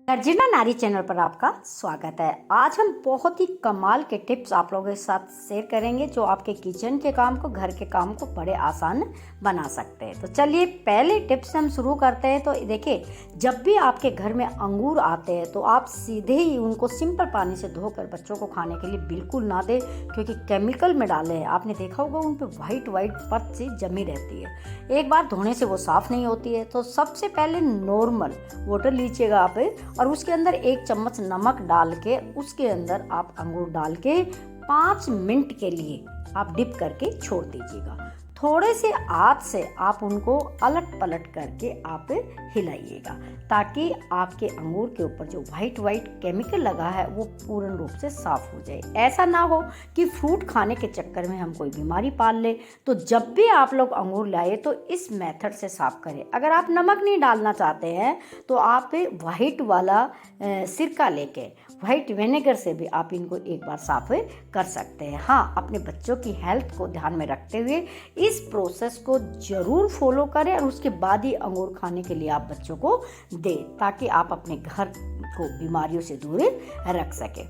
गर्जिना नारी चैनल पर आपका स्वागत है। आज हम बहुत ही कमाल के टिप्स आप लोगों के साथ शेयर करेंगे जो आपके किचन के काम को, घर के काम को बड़े आसान बना सकते हैं। तो चलिए पहले टिप्स हम शुरू करते हैं। तो देखिए, जब भी आपके घर में अंगूर आते हैं तो आप सीधे ही उनको सिंपल पानी से धोकर बच्चों को खाने के लिए बिल्कुल ना दें, क्योंकि केमिकल में डाले हैं। आपने देखा होगा उन पर वाइट परत सी जमी रहती है, एक बार धोने से वो साफ़ नहीं होती है। तो सबसे पहले नॉर्मल वाटर लीजिएगा आप, और उसके अंदर 1 चम्मच नमक डाल के उसके अंदर आप अंगूर डाल के 5 मिनट के लिए आप डिप करके छोड़ दीजिएगा। थोड़े से हाथ से आप उनको अलट पलट करके आप हिलाइएगा, ताकि आपके अंगूर के ऊपर जो वाइट केमिकल लगा है वो पूर्ण रूप से साफ हो जाए। ऐसा ना हो कि फ्रूट खाने के चक्कर में हम कोई बीमारी पाल ले। तो जब भी आप लोग अंगूर लाए तो इस मेथड से साफ करें। अगर आप नमक नहीं डालना चाहते हैं तो आप वाइट वाला सिरका लेके, वाइट विनेगर से भी आप इनको एक बार साफ कर सकते हैं। हाँ, अपने बच्चों की हेल्थ को ध्यान में रखते हुए इस प्रोसेस को जरूर फॉलो करें, और उसके बाद ही अंगूर खाने के लिए आप बच्चों को दें, ताकि आप अपने घर को बीमारियों से दूर रख सकें।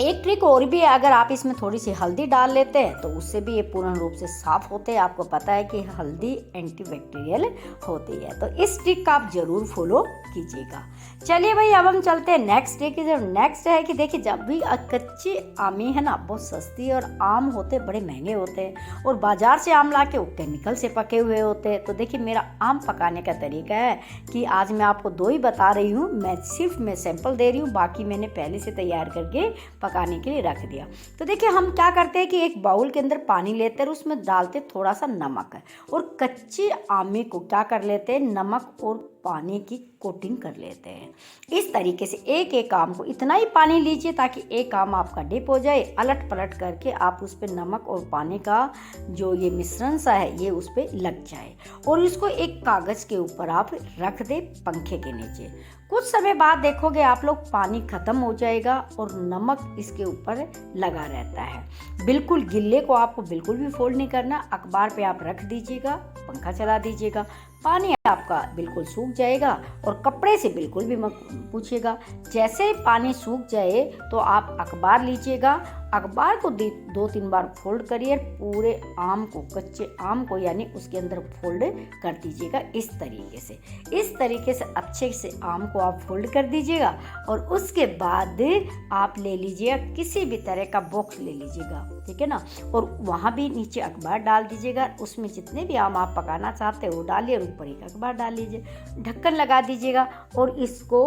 एक ट्रिक और भी है, अगर आप इसमें थोड़ी सी हल्दी डाल लेते हैं तो उससे भी ये पूर्ण रूप से साफ होते हैं। आपको पता है कि हल्दी एंटीबैक्टीरियल होती है, तो इस ट्रिक का आप जरूर फॉलो कीजिएगा। चलिए भाई, अब हम चलते हैं नेक्स्ट ट्रिक की। जो नेक्स्ट है कि देखिए, जब भी कच्ची आमी है ना, बहुत सस्ती, और आम होते बड़े महंगे होते हैं, और बाजार से आम ला के वो केमिकल से पके हुए होते हैं। तो देखिए, मेरा आम पकाने का तरीका है कि आज मैं आपको 2 ही बता रही हूँ। मैं सैंपल दे रही हूँ, बाकी मैंने पहले से तैयार करके पकाने के लिए रख दिया। तो देखिए, हम क्या करते हैं कि एक बाउल के अंदर पानी लेते हैं, उसमें डालते थोड़ा सा नमक है, और कच्चे आमे को क्या कर लेते हैं, नमक और पानी की कोटिंग कर लेते हैं। इस तरीके से एक आम को इतना ही पानी लीजिए ताकि एक आम आपका डिप हो जाए। अलट पलट करके आप उस पर नमक और पानी का जो ये मिश्रण सा है ये उस पर लग जाए, और इसको एक कागज के ऊपर आप रख दे पंखे के नीचे। कुछ समय बाद देखोगे आप लोग, पानी खत्म हो जाएगा और नमक इसके ऊपर लगा रहता है। बिल्कुल गिल्ले को आपको बिल्कुल भी फोल्ड नहीं करना, अखबार पे आप रख दीजिएगा, पंखा चला दीजिएगा, पानी आपका बिल्कुल सूख जाएगा। और कपड़े से बिल्कुल भी मत पूछिएगा। जैसे ही पानी सूख जाए तो आप अखबार लीजिएगा, अखबार को 2-3 बार फोल्ड करिए, पूरे आम को, कच्चे आम को यानी उसके अंदर फोल्ड कर दीजिएगा। इस तरीके से अच्छे से आम को आप फोल्ड कर दीजिएगा, और उसके बाद आप ले लीजिएगा किसी भी तरह का बॉक्स ले लीजिएगा, ठीक है ना, और वहाँ भी नीचे अखबार डाल दीजिएगा। उसमें जितने भी आम आप पकाना चाहते हैं वो डालिए, और ऊपर एक अखबार डाल लीजिए, ढक्कन लगा दीजिएगा, और इसको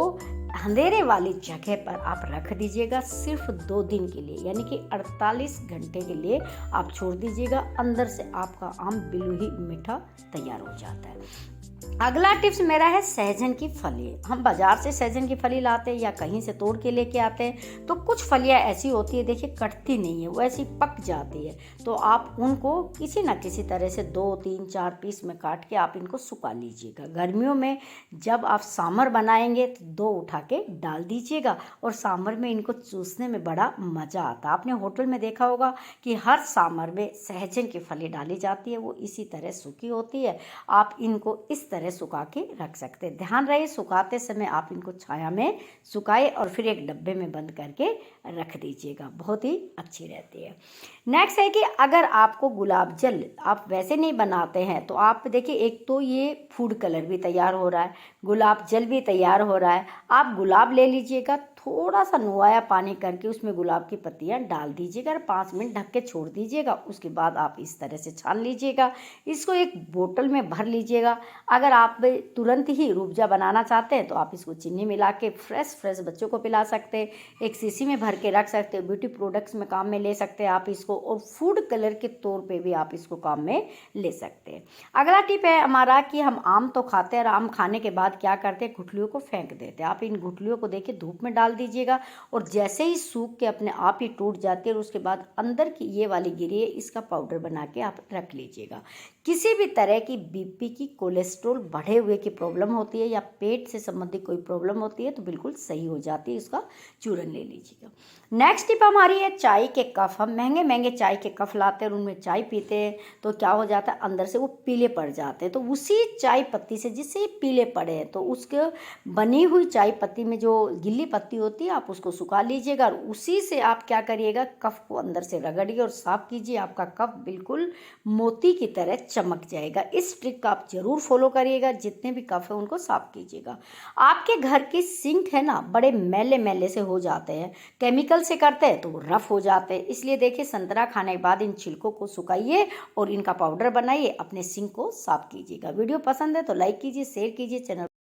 अंधेरे वाली जगह पर आप रख दीजिएगा सिर्फ 2 दिन के लिए, यानी कि 48 घंटे के लिए आप छोड़ दीजिएगा। अंदर से आपका आम बिल्कुल ही मीठा तैयार हो जाता है। अगला टिप्स मेरा है सहजन की फली। हम बाजार से सहजन की फली लाते हैं या कहीं से तोड़ के लेके आते हैं, तो कुछ फलियां ऐसी होती है, देखिए कटती नहीं है, वो ऐसी पक जाती है। तो आप उनको किसी न किसी तरह से 2-3-4 पीस में काट के आप इनको सुखा लीजिएगा। गर्मियों में जब आप सांभर बनाएंगे तो 2 उठा के डाल दीजिएगा, और सांभर में इनको चूसने में बड़ा मज़ा आता है। आपने होटल में देखा होगा कि हर सांभर में सहजन की फली डाली जाती है, वो इसी तरह सूखी होती है। आप इनको इस तरह सुखा के रख सकते हैं। ध्यान रहे, सुखाते समय आप इनको छाया में सुखाए और फिर एक डब्बे में बंद करके रख दीजिएगा, बहुत ही अच्छी रहती है। नेक्स्ट है कि अगर आपको गुलाब जल आप वैसे नहीं बनाते हैं तो आप देखिए, एक तो ये फूड कलर भी तैयार हो रहा है, गुलाब जल भी तैयार हो रहा है। आप गुलाब ले लीजिएगा, थोड़ा सा नुआया पानी करके उसमें गुलाब की पत्तियां डाल दीजिएगा, और 5 मिनट ढक के छोड़ दीजिएगा। उसके बाद आप इस तरह से छान लीजिएगा, इसको एक बोतल में भर लीजिएगा। अगर आप तुरंत ही रूबजा बनाना चाहते हैं तो आप इसको चीनी मिला के फ्रेश बच्चों को पिला सकते हैं, एक शीशी में भर के रख सकते हैं, ब्यूटी प्रोडक्ट्स में काम में ले सकते हैं आप इसको, और फूड कलर के तौर पे भी आप इसको काम में ले सकते हैं। अगला टिप है हमारा कि हम आम तो खाते हैं, और आम खाने के बाद क्या करते हैं, गुठलियों को फेंक देते हैं। आप इन गुठलियों को देखिए धूप में डाल डाल दीजिएगा और जैसे ही सूख के अपने आप ही टूट जाती है और उसके बाद अंदर की ये वाली गिरी है इसका पाउडर बना के आप रख लीजिएगा। किसी भी तरह की बीपी की, कोलेस्ट्रॉल बढ़े हुए की प्रॉब्लम होती है या पेट से संबंधित कोई प्रॉब्लम होती है तो बिल्कुल सही हो जाती है, इसका चूरन ले लीजिएगा। नेक्स्ट टिप हमारी है चाय के कप। हम महंगे महंगे चाय के कप लाते हैं और उनमें चाय पीते हैं तो क्या हो जाता है, अंदर से वो पीले पड़ जाते हैं। तो उसी चाय पत्ती से जिससे ये पीले पड़े हैं तो उसके बनी हुई चाय पत्ती में जो गिल्ली पत्ती होती है आप उसको सुखा लीजिएगा और उसी से आप क्या करिएगा, कप को अंदर से रगड़िए और साफ कीजिए। आपका कप बिल्कुल मोती की तरह चमक जाएगा। इस ट्रिक का आप जरूर फॉलो करिएगा। जितने भी कप है उनको साफ कीजिएगा। आपके घर की सिंक है ना, बड़े मैले मैले से हो जाते हैं, केमिकल से करते हैं तो वो रफ हो जाते हैं। इसलिए देखिए, संतरा खाने के बाद इन छिलकों को सुखाइए और इनका पाउडर बनाइए, अपने सिंक को साफ कीजिएगा। वीडियो पसंद है तो लाइक कीजिए, शेयर कीजिए, चैनल